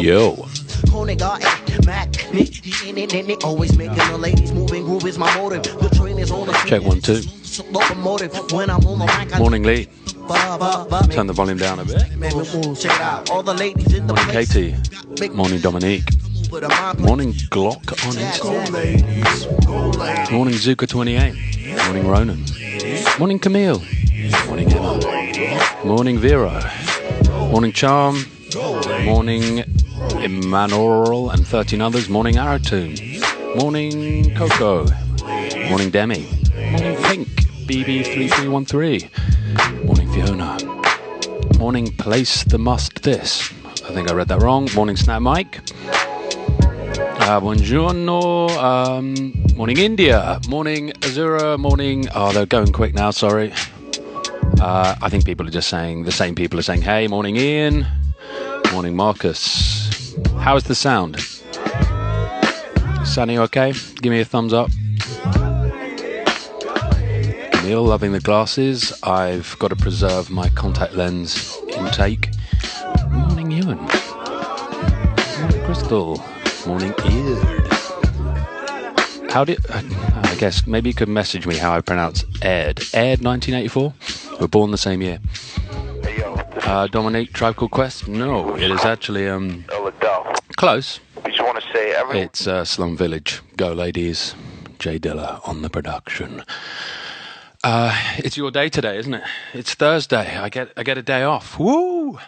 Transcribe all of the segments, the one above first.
Yo. Check 1 2. Morning Lee. Turn the volume down a bit. Morning Katie. Morning Dominique. Morning Glock on Instagram. Morning Zuka28. Morning Ronan. Morning Camille. Morning Emma. Morning Vero. Morning Charm. Morning Emmanuel and 13 others. Morning Aratoon. Morning Coco. Morning Demi. Morning Pink BB3313. Morning Fiona. Morning Place the Must This. I think I read that wrong. Morning Snap Mike. Buongiorno. Morning India. Morning Azura. Morning. Oh, they're going quick now. Sorry. I think people are just saying, the same people are saying, hey, morning Ian. Morning Marcus. How's the sound? Sunny, okay? Give me a thumbs up. Camille, loving the glasses. I've got to preserve my contact lens intake. Morning Ewan. Morning Crystal. Morning Eard. I guess maybe you could message me how I pronounce Ed. Ed 1984? We're born the same year. Dominique, Tribe Called Quest? No, it is actually close. It's Slum Village. Go ladies. Jay Dilla on the production. It's your day today, isn't it? It's Thursday. I get a day off. Woo!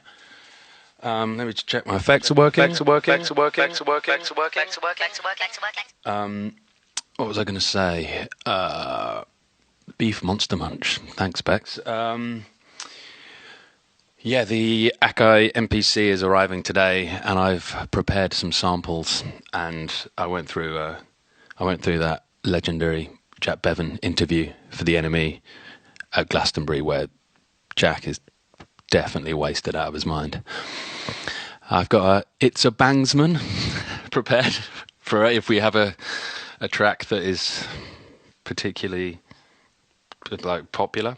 Let me just check my effects are working. What was I going to say? Beef Monster Munch. Thanks, Bex. Yeah, the Akai MPC is arriving today, and I've prepared some samples. And I went through that legendary Jack Bevan interview for the NME at Glastonbury, where Jack is definitely wasted out of his mind. I've got It's a Bangsman prepared for if we have a track that is particularly popular.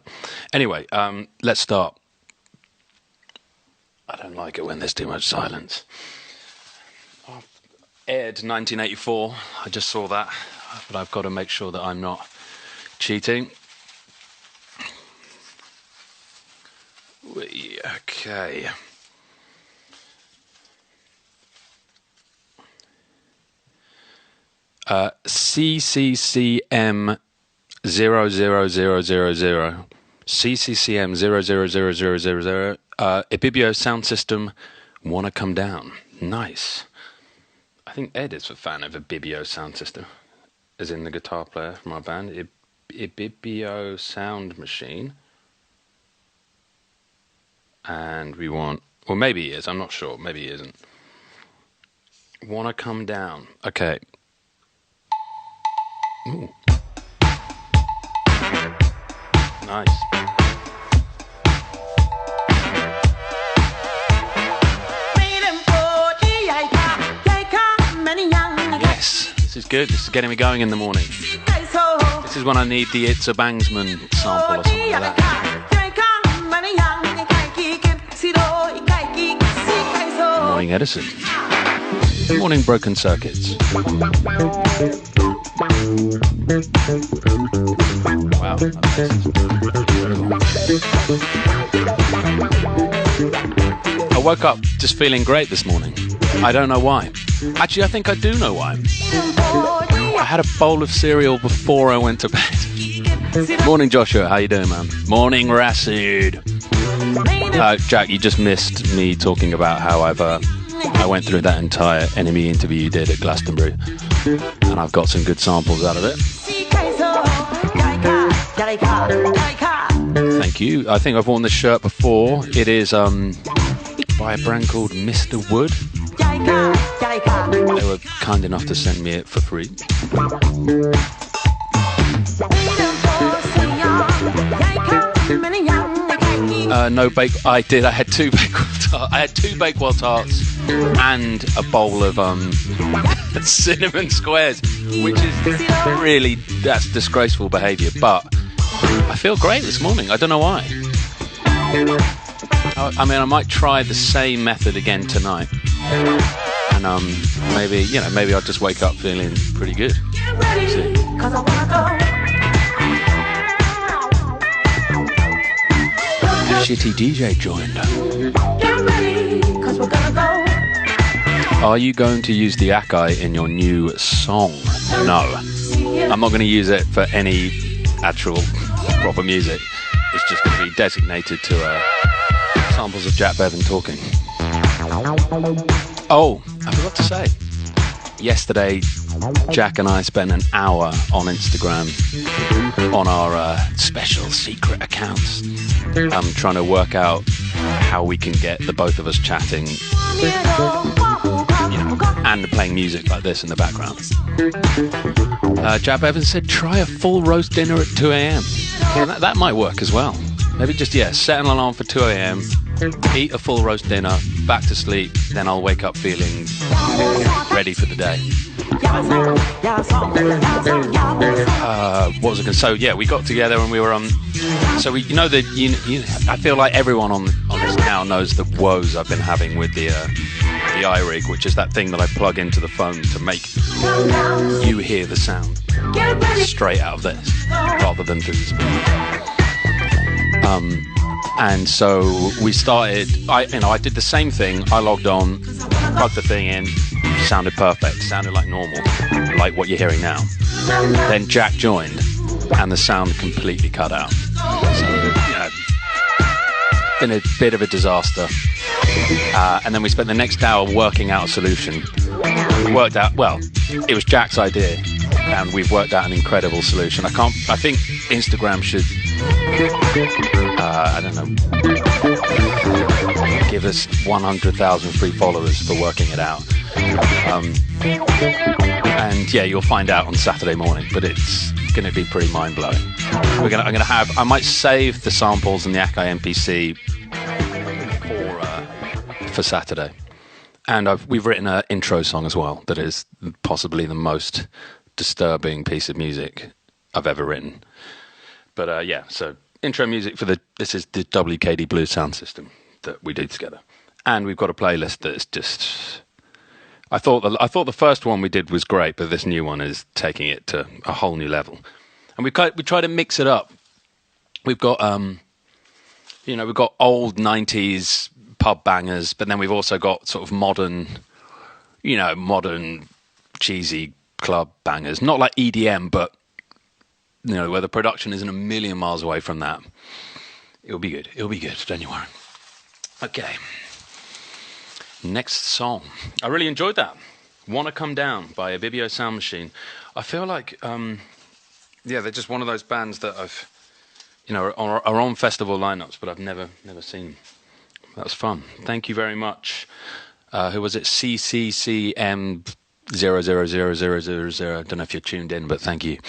Anyway, let's start. I don't like it when there's too much silence. Ed 1984. I just saw that, but I've got to make sure that I'm not cheating. Okay. CCCM 00000. CCCM 00000. Ibibio Sound System, Wanna Come Down. Nice. I think Ed is a fan of Ibibio Sound System, as in the guitar player from our band. Ibibio Sound Machine. And we want, well, maybe he is, I'm not sure, maybe he isn't. Wanna Come Down. Okay. Ooh. Nice. Yes, this is good. This is getting me going in the morning. This is when I need the It's a Bangsman sample or something like that. Morning Edison. Morning Broken Circuits. Wow. I woke up just feeling great this morning. I don't know why. Actually, I think I do know why. I had a bowl of cereal before I went to bed. Morning Joshua, how you doing, man? Morning Rasid. Jack, you just missed me talking about how I went through that entire NME interview you did at Glastonbury, and I've got some good samples out of it. Thank you. I think I've worn this shirt before. It is by a brand called Mr. Wood. They were kind enough to send me it for free. No bake. I did. I had two Bakewell tarts. I had two Bakewell tarts and a bowl of cinnamon squares, which is really, that's disgraceful behaviour. But I feel great this morning. I don't know why. I mean, I might try the same method again tonight, and maybe I'll just wake up feeling pretty good. Get ready, 'cause I wanna go. Shitty DJ joined. Get ready, 'cause we're gonna go. Are you going to use the Akai in your new song? No. I'm not going to use it for any actual proper music. It's just going to be designated to samples of Jack Bevan talking. Oh, I forgot to say. Yesterday, Jack and I spent an hour on Instagram on our special secret accounts, trying to work out how we can get the both of us chatting, and playing music like this in the background. Jack Bevan said, try a full roast dinner at 2 a.m. Yeah, that might work as well. Maybe just, set an alarm for 2 a.m., eat a full roast dinner, back to sleep, then I'll wake up feeling ready for the day. What was I going to say? So, yeah, we got together and we were on... So, I feel like everyone on this now knows the woes I've been having with the iRig, which is that thing that I plug into the phone to make you hear the sound straight out of this, rather than through the speaker. And so we started, I did the same thing. I logged on, plugged the thing in, sounded perfect, sounded like normal, like what you're hearing now. Then Jack joined, and the sound completely cut out. So, been a bit of a disaster. And then we spent the next hour working out a solution. We worked out, it was Jack's idea, and we've worked out an incredible solution. I think Instagram should, give us 100,000 free followers for working it out. And yeah, you'll find out on Saturday morning, but it's going to be pretty mind-blowing. I might save the samples and the Akai MPC for Saturday. And we've written an intro song as well that is possibly the most disturbing piece of music I've ever written. But so intro music for this is the WKD Blues sound system that we do together. And we've got a playlist that's just... I thought the first one we did was great, but this new one is taking it to a whole new level. And we try to mix it up. We've got we've got old 90s pub bangers, but then we've also got sort of modern cheesy club bangers. Not like EDM, but where the production isn't a million miles away from that. It'll be good. Don't you worry. Okay. Next song. I really enjoyed that. Wanna Come Down by Abibio Sound Machine. I feel like, they're just one of those bands that I've, are on festival lineups, but I've never seen them. That was fun. Thank you very much. Who was it? CCCM000000. I don't know if you're tuned in, but thank you.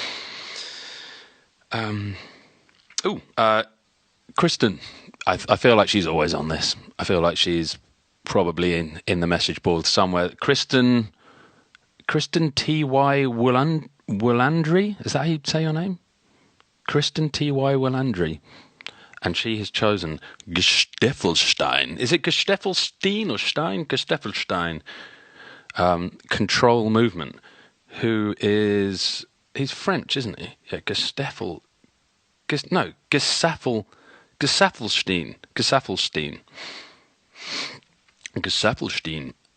Kristen. I feel like she's always on this. I feel like she's probably in the message board somewhere. Kristen T.Y. Willandry? Is that how you say your name? Kristen T.Y. Willandry. And she has chosen Gestaffelstein. Is it Gestaffelstein or Stein? Gestaffelstein. Control Movement. He's French, isn't he? Yeah, Gestaffelstein.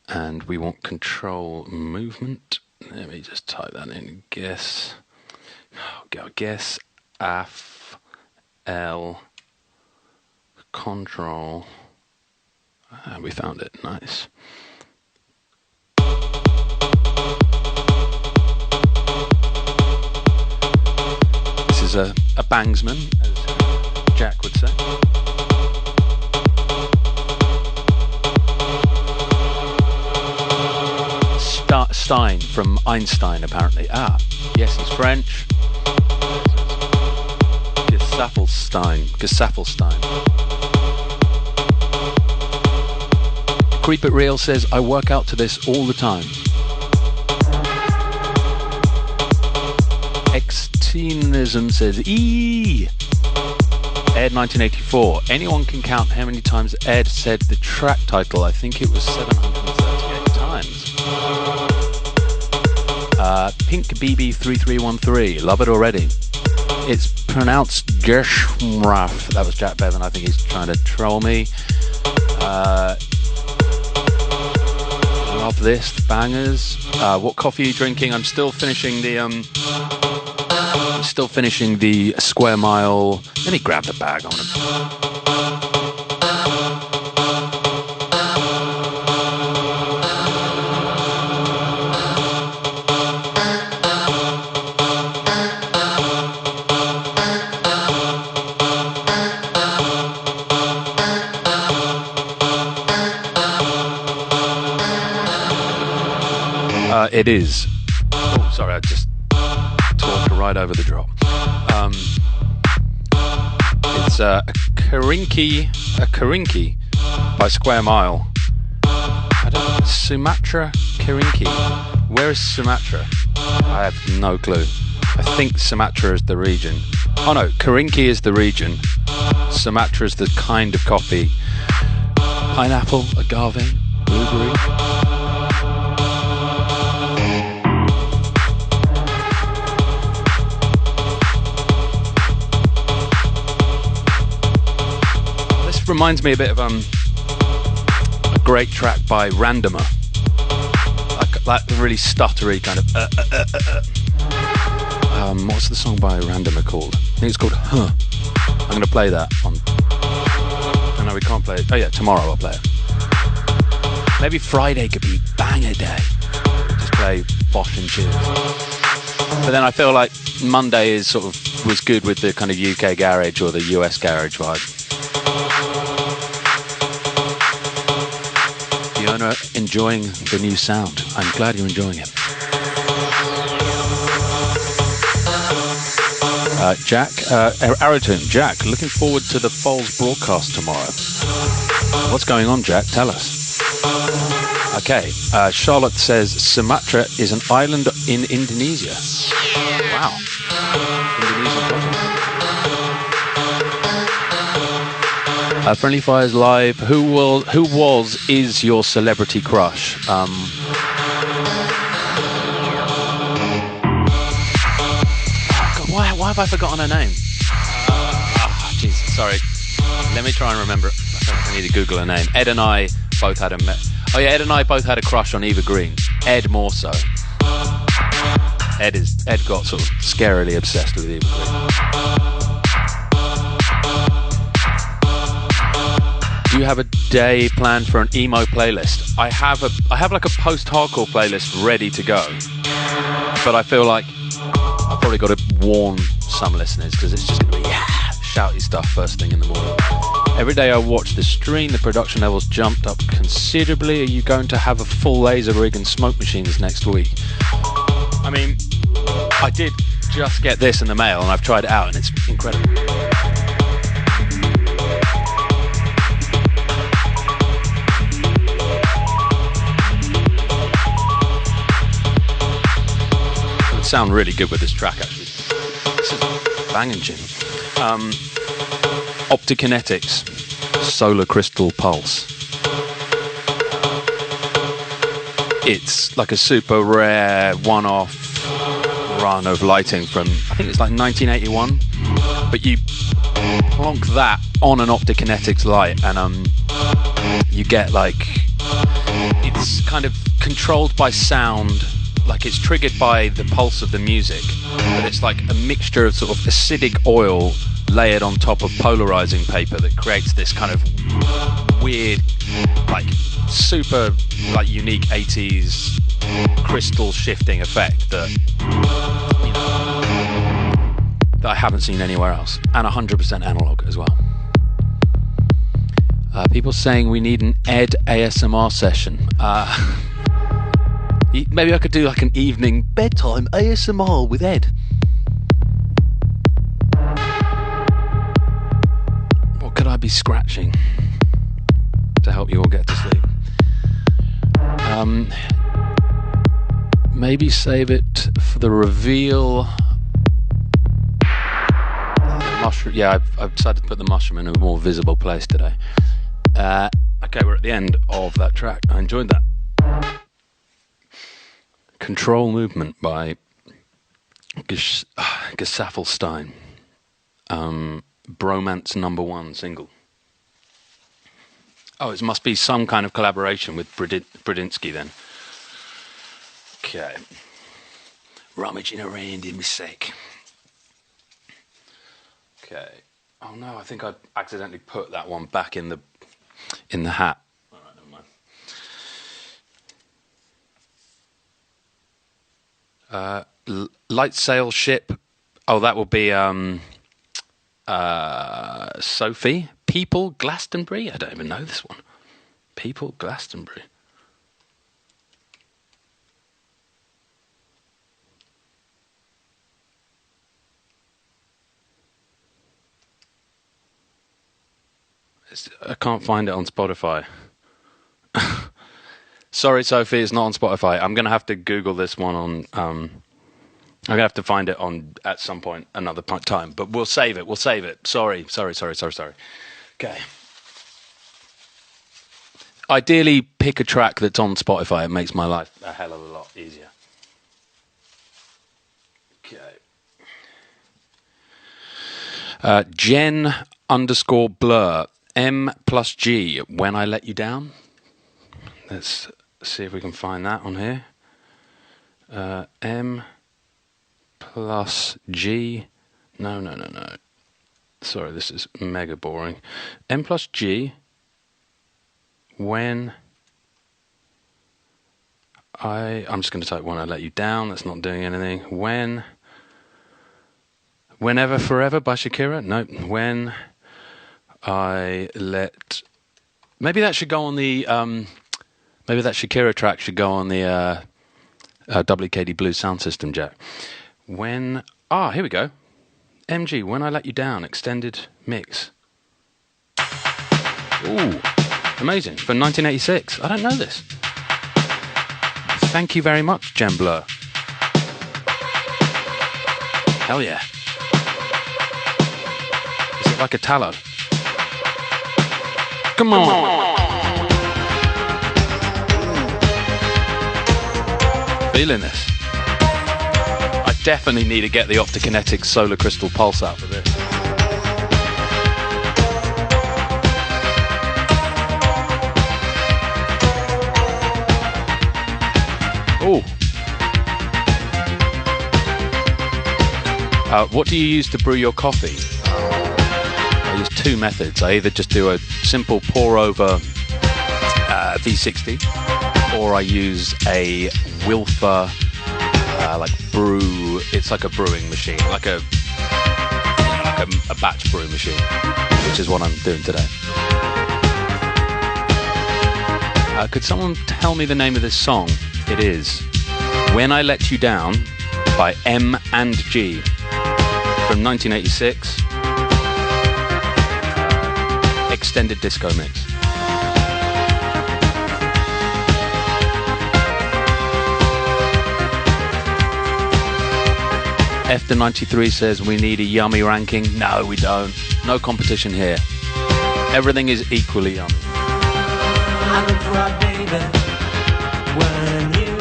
And we want Control Movement. Let me just type that in. Guess L Control. We found it. Nice. This is a bangsman, as Jack would say. Stein from Einstein, apparently. Yes, he's French. Gestaffelstein. Creep It Real says, I work out to this all the time. Extremism says, eee. Ed 1984. Anyone can count how many times Ed said the track title. I think it was 738 times. Pink BB 3313. Love it already. It's pronounced Gershmraff. That was Jack Bevan. I think he's trying to troll me. Love this. Bangers. What coffee are you drinking? I'm still finishing the Square Mile. Let me grab the bag. It is. Oh, sorry, I just talked right over the drop. It's a Karinki by Square Mile. I don't know, Sumatra Karinki. Where is Sumatra? I have no clue. I think Sumatra is the region. Oh no, Karinki is the region. Sumatra is the kind of coffee. Pineapple, agave, blueberry. Reminds me a bit of a great track by Randomer, like that really stuttery kind of. What's the song by Randomer called? I think it's called Huh. I'm going to play that on. Oh no, we can't play it. Oh yeah, tomorrow I'll play it. Maybe Friday could be banger day. Just play Bosch and tunes. But then I feel like Monday is was good with the kind of UK garage or the US garage vibe. Fiona enjoying the new sound. I'm glad you're enjoying it. Jack, Arrowtune, Jack, looking forward to the Foles broadcast tomorrow. What's going on, Jack? Tell us. Okay, Charlotte says Sumatra is an island in Indonesia. Wow. Indonesian project. Friendly Fires Live. Who is your celebrity crush? God, why have I forgotten her name? Jeez, sorry. Let me try and remember it. I feel like I need to Google her name. Ed and I both had a crush on Eva Green. Ed more so. Ed got sort of scarily obsessed with Eva Green. Do you have a day planned for an emo playlist? I have like a post-hardcore playlist ready to go, but I feel like I've probably got to warn some listeners because it's just going to be shouty stuff first thing in the morning. Every day I watch the stream, the production levels jumped up considerably. Are you going to have a full laser rig and smoke machines next week? I mean, I did just get this in the mail and I've tried it out and it's incredible. Sound really good with this track actually. This is banging, Jim. Optikinetics, Solar Crystal Pulse. It's like a super rare one-off run of lighting from, I think it's like 1981, but you plonk that on an Optikinetics light and you get like, it's kind of controlled by sound. Like it's triggered by the pulse of the music, but it's like a mixture of sort of acidic oil layered on top of polarizing paper that creates this kind of weird, like super like unique 80s crystal shifting effect that, you know, that I haven't seen anywhere else, and 100% analog as well. People saying we need an Ed ASMR session. Maybe I could do like an evening bedtime ASMR with Ed. What could I be scratching to help you all get to sleep? Maybe save it for the reveal. There mushroom. Yeah, I've decided to put the mushroom in a more visible place today. Okay, we're at the end of that track. I enjoyed that. Control Movement by Gesaffelstein. Bromance #1 single. Oh, it must be some kind of collaboration with Brodinsky then. Okay. Rummaging around in my sack. Okay. Oh no, I think I accidentally put that one back in the hat. All right, never mind. Light Sail Ship. Oh, that will be Sophie. People Glastonbury. I don't even know this one. People Glastonbury. I can't find it on Spotify. Sorry, Sophie, it's not on Spotify. I'm going to have to Google this one on... I'm going to have to find it on at some point, another time. But we'll save it. Sorry. Okay. Ideally, pick a track that's on Spotify. It makes my life a hell of a lot easier. Okay. Jen_Blur. M+G, When I Let You Down. Let's see if we can find that on here. M+G. No. Sorry, this is mega boring. M+G. I'm just going to type When I Let You Down. That's not doing anything. Whenever Forever by Shakira. No. When I Let... Maybe that should go on the... maybe that Shakira track should go on the WKD Blue sound system, Jack. Here we go. MG, When I Let You Down, extended mix. Ooh, amazing. From 1986. I don't know this. Thank you very much, Jen Blur. Hell yeah. Is it like a tallow? Come on. Feeling this. I definitely need to get the Optokinetics Solar Crystal Pulse out for this. Oh. What do you use to brew your coffee? I use two methods. I either just do a simple pour over V60, or I use a Wilfer brew. It's like a brewing machine, like a batch brew machine, which is what I'm doing today. Could someone tell me the name of this song? It is When I Let You Down by M&G from 1986. Extended disco mix. F93 says we need a yummy ranking. No, we don't. No competition here. Everything is equally yummy. I look for a baby when you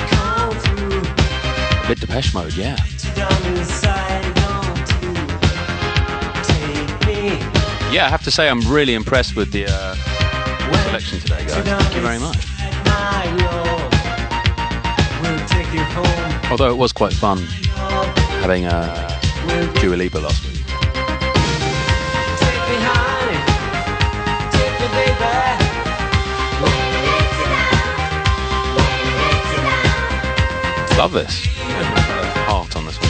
come through. A bit Depeche Mode, yeah. Yeah, I have to say I'm really impressed with the selection today, guys. Thank you very much. Although it was quite fun having Dua Lipa last week. Love this. Heart on this one.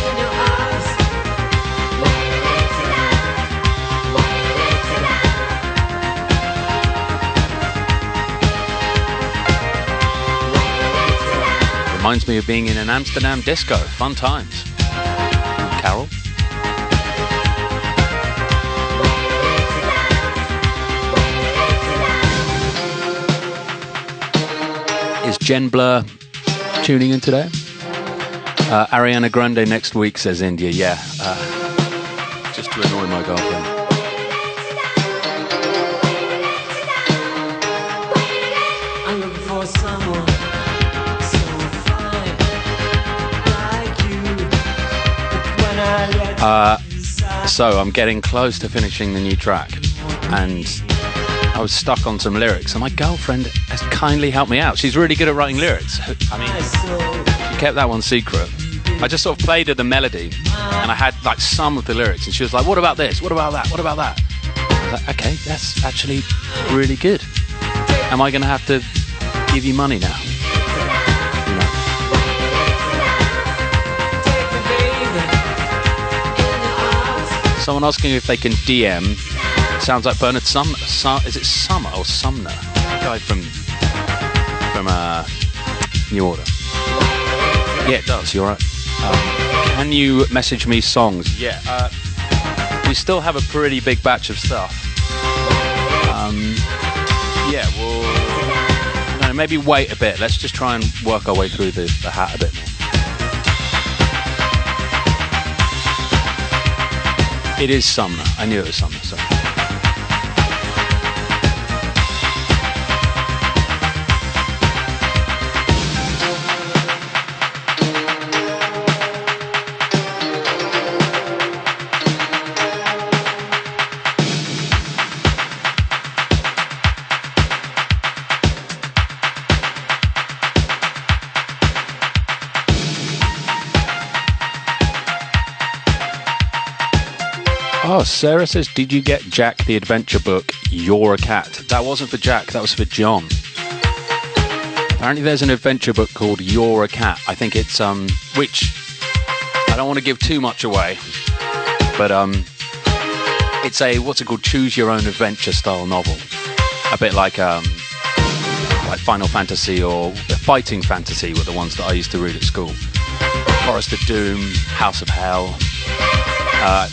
Reminds me of being in an Amsterdam disco. Fun times. Carol? Is Jen Blur tuning in today? Ariana Grande next week, says India. Yeah. to annoy my girlfriend. I'm looking for someone so fine like you. But when I let you decide, So I'm getting close to finishing the new track, and I was stuck on some lyrics, and my girlfriend has kindly helped me out. She's really good at writing lyrics. I mean, she kept that one secret. I just sort of played her the melody, and I had like some of the lyrics, and she was like, what about this? What about that? What about that? I was like, okay, that's actually really good. Am I going to have to give you money now? You know. Someone asking if they can DM. Sounds like Bernard is it Summer or Sumner? The guy from New Order. Yeah, it does. You're right. Can you message me songs? Yeah. We still have a pretty big batch of stuff. Yeah, we'll maybe wait a bit. Let's just try and work our way through the hat a bit more. It is Sumner. I knew it was Sumner. Sorry. Oh, Sarah says, did you get Jack the Adventure book, You're a Cat? That wasn't for Jack, that was for John. Apparently there's an adventure book called You're a Cat. I think it's, which, I don't want to give too much away, but it's a, what's it called, choose your own adventure style novel. A bit like Final Fantasy or Fighting Fantasy were the ones that I used to read at school. Forest of Doom, House of Hell.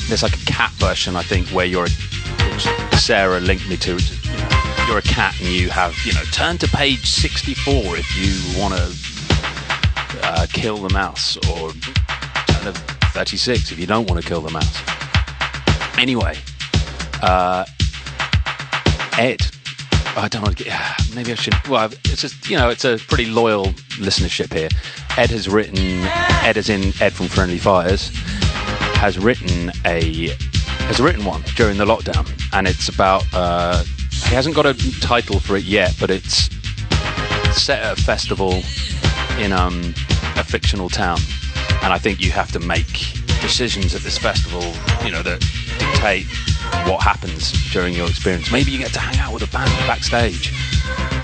There's like a cat version, I think, where which Sarah linked me to. You're a cat and you have, turn to page 64 if you want to kill the mouse, or turn to 36 if you don't want to kill the mouse. Anyway, Ed, I don't know, maybe I should, well, it's just, it's a pretty loyal listenership here. Ed has written, Ed as in Ed from Friendly Fires, has written one during the lockdown, and it's about he hasn't got a title for it yet, but it's set at a festival in a fictional town, and I think you have to make decisions at this festival that dictate what happens during your experience. Maybe you get to hang out with a band backstage,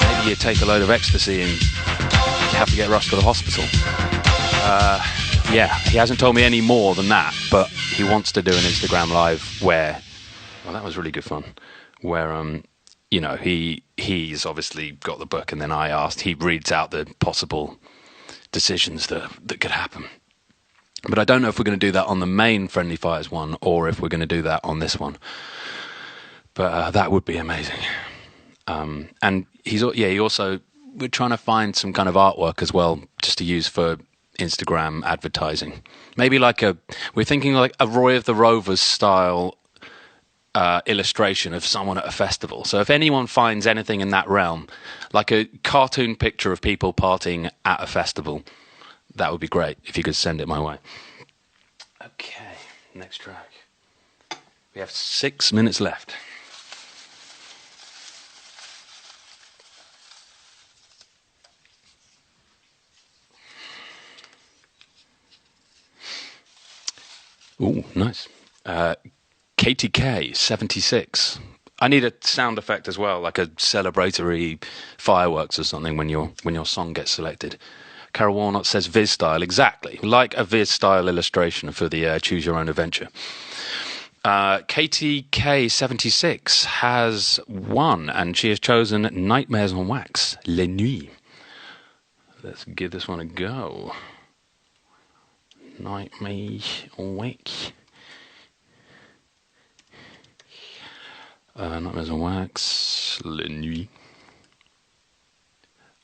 maybe you take a load of ecstasy and you have to get rushed to the hospital. Yeah, he hasn't told me any more than that, but he wants to do an Instagram live where, well, that was really good fun, where, he's obviously got the book, and then he reads out the possible decisions that could happen. But I don't know if we're going to do that on the main Friendly Fires one, or if we're going to do that on this one. But that would be amazing. And he also, we're trying to find some kind of artwork as well, just to use for Instagram advertising. Maybe we're thinking like a Roy of the Rovers style illustration of someone at a festival. So if anyone finds anything in that realm, like a cartoon picture of people partying at a festival, that would be great if you could send it my way. Okay, next track. We have 6 minutes left. Ooh, nice. KTK 76. I need a sound effect as well, like a celebratory fireworks or something when your song gets selected. Carol Warnock says Viz style, exactly, like a Viz style illustration for the Choose Your Own Adventure. KTK 76 has won, and she has chosen Nightmares on Wax, Les Nuits. Let's give this one a go. Nightmares on Wax. Nightmares on Wax, Les Nuits.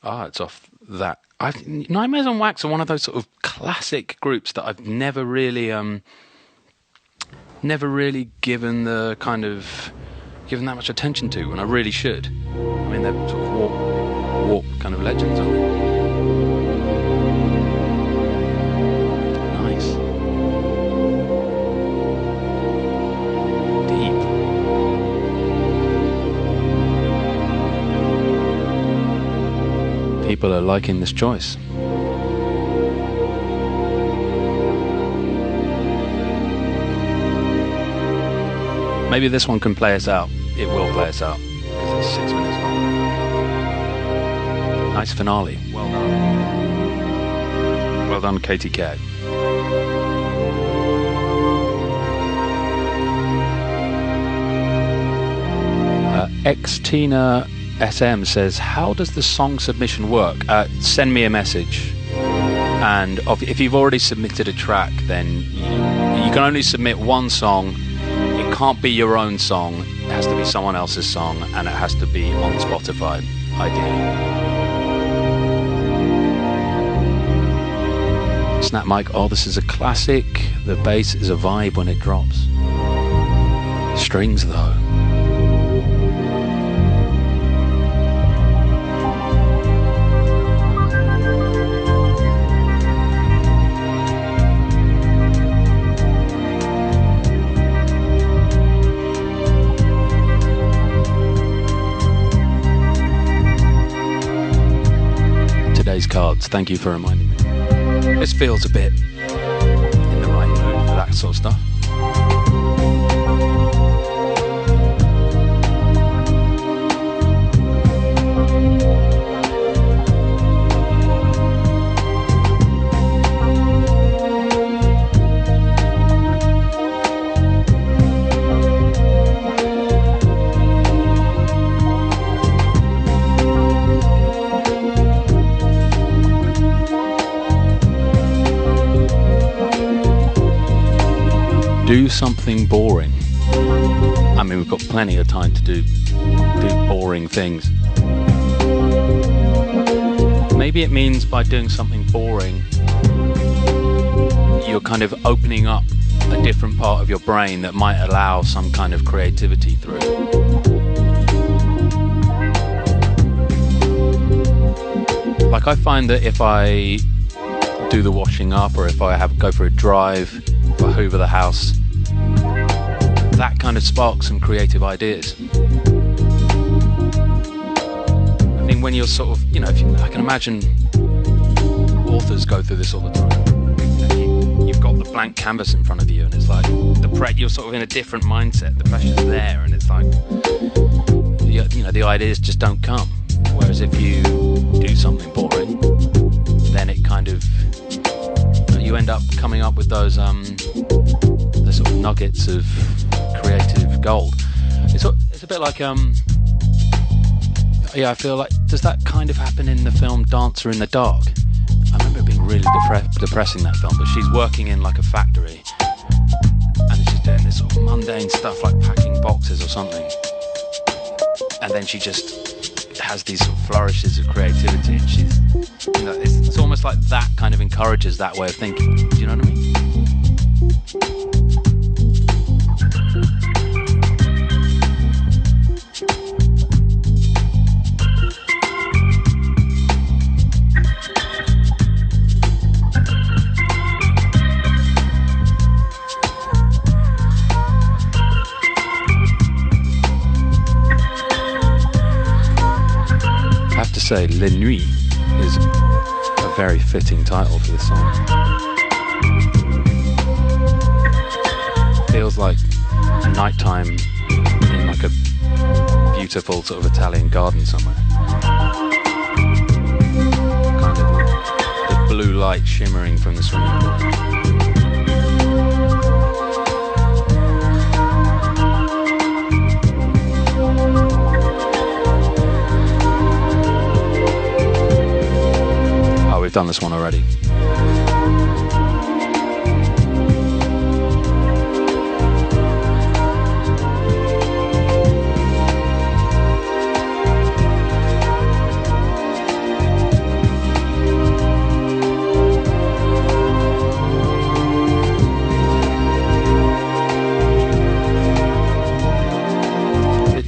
It's off that. Nightmares on Wax are one of those sort of classic groups that I've never really never really given that much attention to, when I really should. I mean, they're sort of warp kind of legends, aren't they? Nice. Deep. People are liking this choice. Maybe this one can play us out. It will play us out, because it's 6 minutes long. Nice finale. Well done. Well done, KTK. Xtina SM says, how does the song submission work? Send me a message. And if you've already submitted a track, then you can only submit one song. It can't be your own song. It has to be someone else's song, and it has to be on Spotify, ideally. Snap Mike, oh, this is a classic. The bass is a vibe when it drops. Strings, though. Cards, thank you for reminding me. This feels a bit in the right mood for that sort of stuff. Do something boring. I mean, we've got plenty of time to do boring things. Maybe it means by doing something boring, you're kind of opening up a different part of your brain that might allow some kind of creativity through. Like, I find that if I do the washing up, or if I go for a drive, if I hoover the house, that kind of sparks some creative ideas. I think when you're sort of, I can imagine authors go through this all the time. You've got the blank canvas in front of you, and it's like you're sort of in a different mindset. The pressure's there, and it's like, the ideas just don't come. Whereas if you do something boring, then it kind of, you end up coming up with those the sort of nuggets of creative gold. It's a bit like I feel like, does that kind of happen in the film Dancer in the Dark? I remember it being really depressing, that film, but she's working in like a factory, and she's doing this sort of mundane stuff like packing boxes or something, and then she just has these sort of flourishes of creativity, and she's, it's almost like that kind of encourages that way of thinking. Do you know what I mean? Say Les Nuits is a very fitting title for this song. Feels like a nighttime in like a beautiful sort of Italian garden somewhere. Kind of the blue light shimmering from the swimming pool. We've done this one already.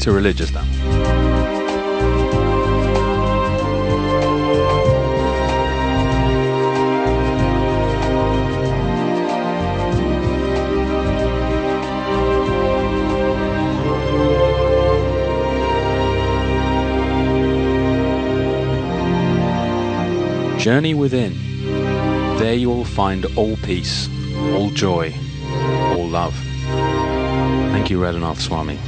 It's a religious that one. Journey within. There you will find all peace, all joy, all love. Thank you, Radhanath Swami.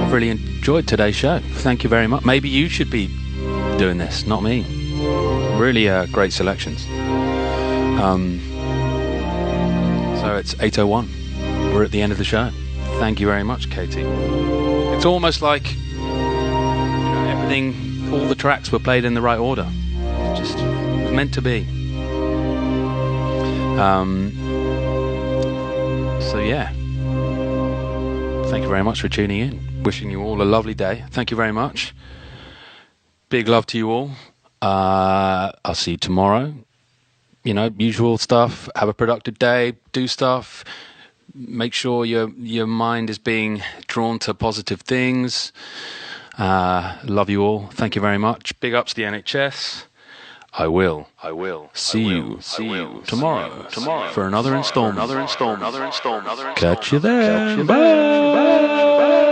I've really enjoyed today's show. Thank you very much. Maybe you should be doing this, not me. Really great selections. So it's 8:01. We're at the end of the show. Thank you very much, Katie. It's almost like everything, all the tracks were played in the right order. It just was meant to be. So yeah. Thank you very much for tuning in. Wishing you all a lovely day. Thank you very much. Big love to you all. I'll see you tomorrow. You know, usual stuff. Have a productive day. Do stuff. Make sure your mind is being drawn to positive things. Love you all. Thank you very much. Big ups to the NHS. I will. See you tomorrow for another installment. Catch you there. Bye.